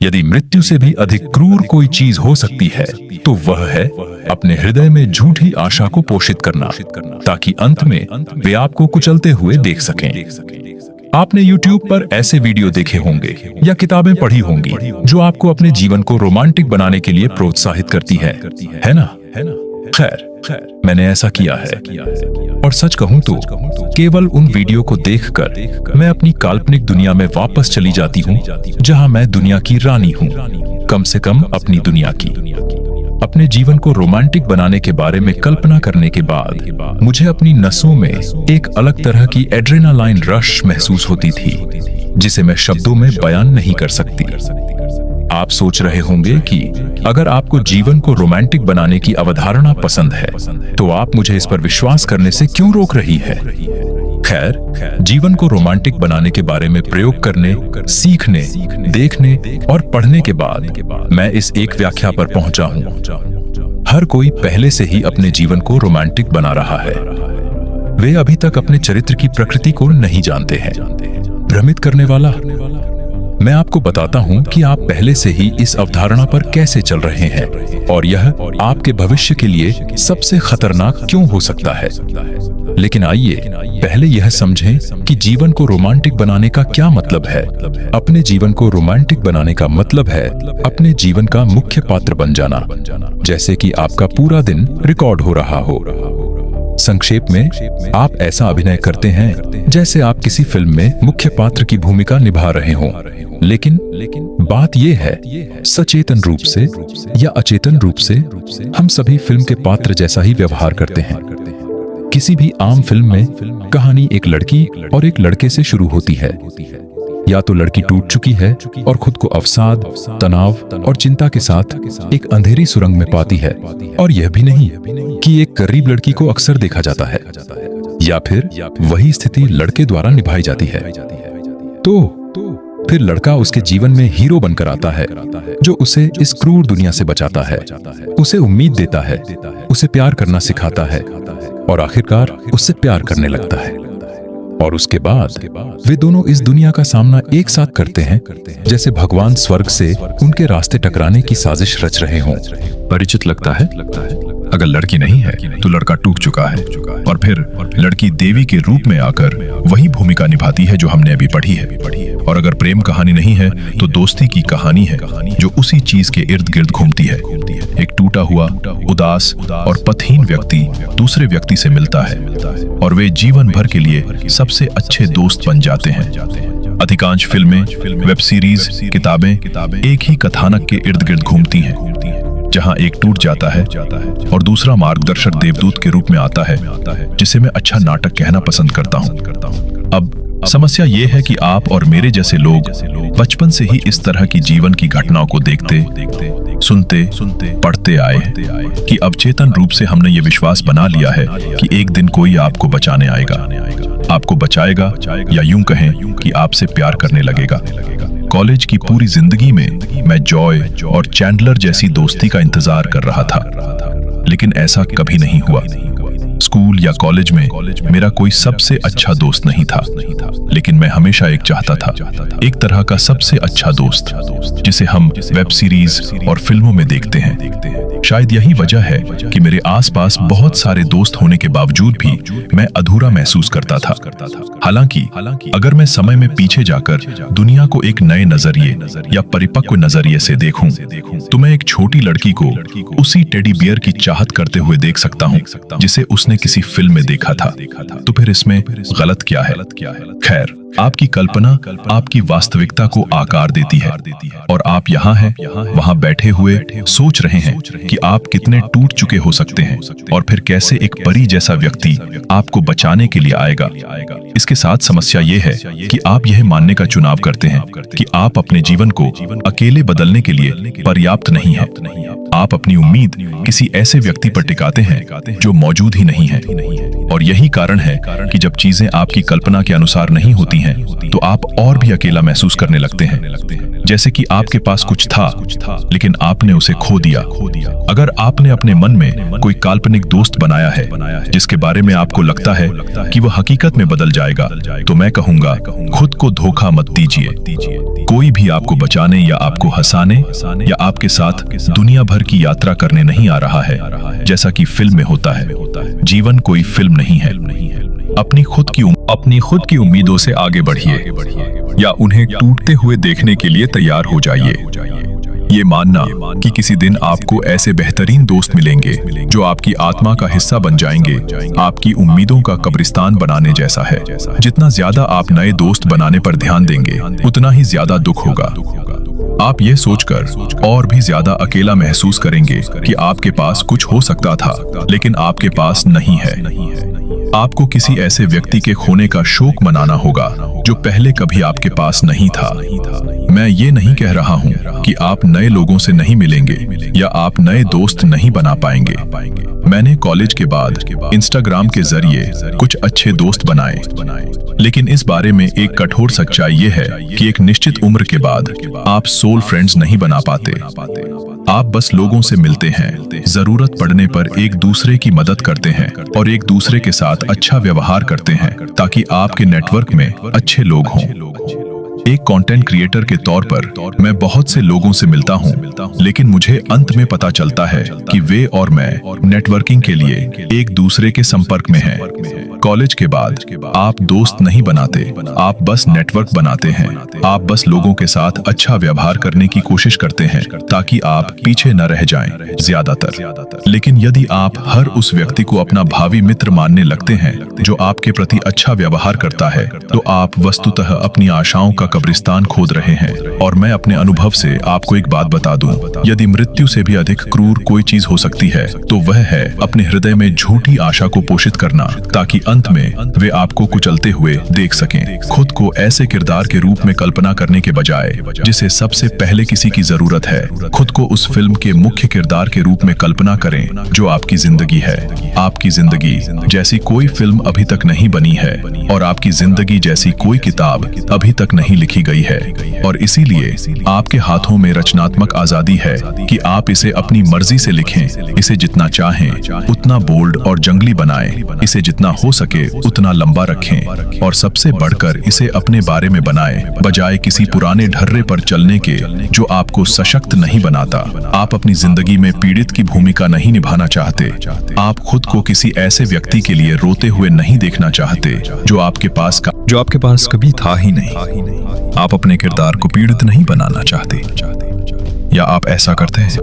यदि मृत्यु से भी अधिक क्रूर कोई चीज हो सकती है तो वह है अपने हृदय में झूठी आशा को पोषित करना, ताकि अंत में वे आपको कुचलते हुए देख सकें। आपने YouTube पर ऐसे वीडियो देखे होंगे या किताबें पढ़ी होंगी जो आपको अपने जीवन को रोमांटिक बनाने के लिए प्रोत्साहित करती है ना? खैर, मैंने ऐसा किया है, और सच कहूं तो केवल उन वीडियो को देखकर मैं अपनी काल्पनिक दुनिया में वापस चली जाती हूं, जहां मैं दुनिया की रानी हूं, कम से कम अपनी दुनिया की। अपने जीवन को रोमांटिक बनाने के बारे में कल्पना करने के बाद मुझे अपनी नसों में एक अलग तरह की एड्रेनालाइन रश महसूस होती थी, जिसे मैं शब्दों में बयान नहीं कर सकती। आप सोच रहे होंगे कि अगर आपको जीवन को रोमांटिक बनाने की अवधारणा पसंद है तो आप मुझे इस पर विश्वास करने से क्यों रोक रही है? खैर, जीवन को रोमांटिक बनाने के बारे में प्रयोग करने, सीखने, देखने और पढ़ने के बाद मैं इस एक व्याख्या पर पहुंचा हूं। हर कोई पहले से ही अपने जीवन को रोमांटिक बना रहा है। वे अभी तक अपने चरित्र की प्रकृति को नहीं जानते हैं। भ्रमित करने वाला, मैं आपको बताता हूं कि आप पहले से ही इस अवधारणा पर कैसे चल रहे हैं और यह आपके भविष्य के लिए सबसे खतरनाक क्यों हो सकता है। लेकिन आइए पहले यह समझें कि जीवन को रोमांटिक बनाने का क्या मतलब है। अपने जीवन को रोमांटिक बनाने का मतलब है अपने जीवन का मुख्य पात्र बन जाना, जैसे कि आपका पूरा दिन रिकॉर्ड हो रहा हो। संक्षेप में, आप ऐसा अभिनय करते हैं जैसे आप किसी फिल्म में मुख्य पात्र की भूमिका निभा रहे हों। लेकिन बात यह है, सचेतन रूप से या अचेतन रूप से हम सभी फिल्म के पात्र जैसा ही व्यवहार करते हैं। किसी भी आम फिल्म में कहानी एक लड़की और एक लड़के से शुरू होती है। या तो लड़की टूट चुकी है और खुद को अवसाद, तनाव और चिंता के साथ एक अंधेरी सुरंग में पाती है, और यह भी नहीं कि एक गरीब लड़की को अक्सर देखा जाता है, या फिर वही स्थिति लड़के द्वारा निभाई जाती है। तो फिर लड़का उसके जीवन में हीरो बनकर आता है, जो उसे इस क्रूर दुनिया से बचाता है, उसे उम्मीद देता है, उसे प्यार करना सिखाता है और आखिरकार उससे प्यार करने लगता है। और उसके बाद वे दोनों इस दुनिया का सामना एक साथ करते हैं, जैसे भगवान स्वर्ग से उनके रास्ते टकराने की साजिश रच रहे हों। परिचित लगता है? अगर लड़की नहीं है तो लड़का टूट चुका है, और फिर लड़की देवी के रूप में आकर वही भूमिका निभाती है जो हमने अभी पढ़ी है। और अगर प्रेम कहानी नहीं है तो दोस्ती की कहानी है, जो उसी चीज के इर्द गिर्द घूमती है। एक टूटा हुआ, उदास और पथहीन व्यक्ति दूसरे व्यक्ति से मिलता है, और वे जीवन भर के लिए सबसे अच्छे दोस्त बन जाते हैं। अधिकांश फिल्में, वेब सीरीज, किताबें एक ही कथानक के इर्द गिर्द घूमती हैं, जहां एक टूट जाता है और दूसरा मार्गदर्शक देवदूत के रूप में आता है, जिसे मैं अच्छा नाटक कहना पसंद करता हूं। अब समस्या यह है कि आप और मेरे जैसे लोग बचपन से ही इस तरह की जीवन की घटनाओं को देखते, सुनते, पढ़ते आए कि अवचेतन रूप से हमने ये विश्वास बना लिया है कि एक दिन कोई आपको बचाने आएगा, आपको बचाएगा, या यूं कहें कि आपसे प्यार करने लगेगा। कॉलेज की पूरी जिंदगी में मैं जॉय और चैंडलर जैसी दोस्ती का इंतजार कर रहा था, लेकिन ऐसा कभी नहीं हुआ। स्कूल या कॉलेज में मेरा कोई सबसे अच्छा दोस्त नहीं था, लेकिन मैं हमेशा एक चाहता था, एक तरह का सबसे अच्छा दोस्त, जिसे हम वेब सीरीज और फिल्मों में देखते हैं। शायद यही वजह है कि मेरे आसपास बहुत सारे दोस्त होने के बावजूद भी मैं अधूरा महसूस करता था। हालांकि अगर मैं समय में पीछे जाकर दुनिया को एक नए नजरिए या परिपक्व नजरिए से देखूं, तो मैं एक छोटी लड़की को उसी टेडी बियर की चाहत करते हुए देख सकता हूं जिसे उसने किसी फिल्म में देखा था। तो फिर इसमें गलत क्या है? खैर, आपकी कल्पना आपकी वास्तविकता को आकार देती है, और आप यहाँ हैं, वहाँ बैठे हुए सोच रहे हैं कि आप कितने टूट चुके हो सकते हैं, और फिर कैसे एक परी जैसा व्यक्ति आपको बचाने के लिए आएगा। इसके साथ समस्या ये है कि आप यह मानने का चुनाव करते हैं कि आप अपने जीवन को अकेले बदलने के लिए पर्याप्त नहीं है। आप अपनी उम्मीद किसी ऐसे व्यक्ति पर टिकाते हैं जो मौजूद ही नहीं है, और यही कारण है कि जब चीजें आपकी कल्पना के अनुसार नहीं होती हैं, तो आप और भी अकेला महसूस करने लगते हैं, जैसे कि आपके पास कुछ था लेकिन आपने उसे खो दिया। अगर आपने अपने मन में कोई काल्पनिक दोस्त बनाया है जिसके बारे में आपको लगता है कि वह हकीकत में बदल जाएगा, तो मैं कहूंगा, खुद को धोखा मत दीजिए। कोई भी आपको बचाने या आपको हंसाने या आपके साथ दुनिया भर की यात्रा करने नहीं आ रहा है जैसा कि फिल्म में होता है। जीवन कोई फिल्म नहीं है। अपनी खुद की उम्मीदों से आगे बढ़िए या उन्हें टूटते हुए देखने के लिए तैयार हो जाइए। ये मानना कि किसी दिन आपको ऐसे बेहतरीन दोस्त मिलेंगे जो आपकी आत्मा का हिस्सा बन जाएंगे, आपकी उम्मीदों का कब्रिस्तान बनाने जैसा है। जितना ज्यादा आप नए दोस्त बनाने पर ध्यान देंगे, उतना ही ज्यादा दुख होगा। आप ये सोचकर और भी ज्यादा अकेला महसूस करेंगे कि आपके पास कुछ हो सकता था, लेकिन आपके पास नहीं है। आपको किसी ऐसे व्यक्ति के खोने का शोक मनाना होगा जो पहले कभी आपके पास नहीं था। मैं ये नहीं कह रहा हूँ कि आप नए लोगों से नहीं मिलेंगे या आप नए दोस्त नहीं बना पाएंगे। मैंने कॉलेज के बाद इंस्टाग्राम के जरिए कुछ अच्छे दोस्त बनाए, लेकिन इस बारे में एक कठोर सच्चाई ये है कि एक निश्चित उम्र के बाद आप सोल फ्रेंड्स नहीं बना पाते। आप बस लोगों से मिलते हैं, जरूरत पड़ने पर एक दूसरे की मदद करते हैं और एक दूसरे के साथ अच्छा व्यवहार करते हैं ताकि आपके नेटवर्क में अच्छे लोग हों। एक कंटेंट क्रिएटर के तौर पर मैं बहुत से लोगों से मिलता हूं, लेकिन मुझे अंत में पता चलता है कि वे और मैं नेटवर्किंग के लिए एक दूसरे के संपर्क में हैं। कॉलेज के बाद आप दोस्त नहीं बनाते, आप बस नेटवर्क बनाते हैं। आप बस लोगों के साथ अच्छा व्यवहार करने की कोशिश करते हैं ताकि आप पीछे न रह जाएं ज्यादातर। लेकिन यदि आप हर उस व्यक्ति को अपना भावी मित्र मानने लगते हैं जो आपके प्रति अच्छा व्यवहार करता है, तो आप वस्तुतः अपनी आशाओं का कब्रिस्तान खोद रहे हैं। और मैं अपने अनुभव से आपको एक बात बता दूं, यदि मृत्यु से भी अधिक क्रूर कोई चीज हो सकती है तो वह है अपने हृदय में झूठी आशा को पोषित करना, ताकि अंत में वे आपको कुचलते हुए देख सकें। खुद को ऐसे किरदार के रूप में कल्पना करने के बजाय जिसे सबसे पहले किसी की जरूरत है, खुद को उस फिल्म के मुख्य किरदार के रूप में कल्पना करें जो आपकी जिंदगी है। आपकी जिंदगी जैसी कोई फिल्म अभी तक नहीं बनी है और आपकी जिंदगी जैसी कोई किताब अभी तक नहीं लिखी गई है, और इसीलिए आपके हाथों में रचनात्मक आजादी है कि आप इसे अपनी मर्जी से लिखें। इसे जितना चाहें उतना बोल्ड और जंगली बनाएं, इसे जितना हो सके उतना लंबा रखें, और सबसे बढ़कर इसे अपने बारे में बनाएं, बजाय किसी पुराने ढर्रे पर चलने के जो आपको सशक्त नहीं बनाता। आप अपनी जिंदगी में पीड़ित की भूमिका नहीं निभाना चाहते। आप खुद को किसी ऐसे व्यक्ति के लिए रोते हुए नहीं देखना चाहते जो आपके पास कभी था ही नहीं। आप अपने किरदार को पीड़ित नहीं बनाना चाहते, या आप ऐसा करते हैं?